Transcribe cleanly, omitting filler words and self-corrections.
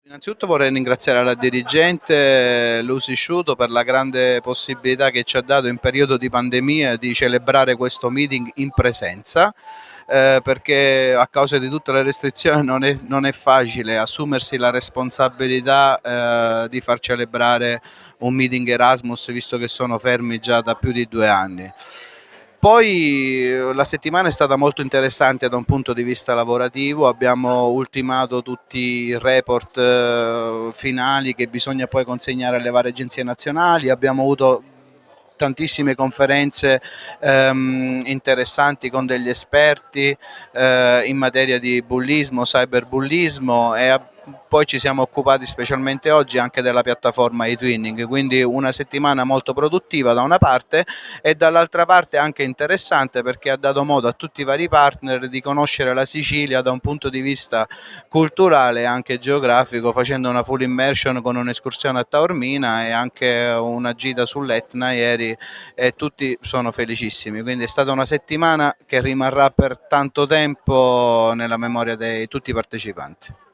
Innanzitutto vorrei ringraziare la dirigente Lucy Sciuto per la grande possibilità che ci ha dato in periodo di pandemia di celebrare questo meeting in presenza, perché a causa di tutte le restrizioni non è facile assumersi la responsabilità di far celebrare un meeting Erasmus, visto che sono fermi già da più di 2 anni. Poi la settimana è stata molto interessante da un punto di vista lavorativo, abbiamo ultimato tutti i report finali che bisogna poi consegnare alle varie agenzie nazionali, abbiamo avuto tantissime conferenze interessanti con degli esperti in materia di bullismo, cyberbullismo e poi ci siamo occupati specialmente oggi anche della piattaforma eTwinning, quindi una settimana molto produttiva da una parte e dall'altra parte anche interessante perché ha dato modo a tutti i vari partner di conoscere la Sicilia da un punto di vista culturale e anche geografico, facendo una full immersion con un'escursione a Taormina e anche una gita sull'Etna ieri, e tutti sono felicissimi, quindi è stata una settimana che rimarrà per tanto tempo nella memoria di tutti i partecipanti.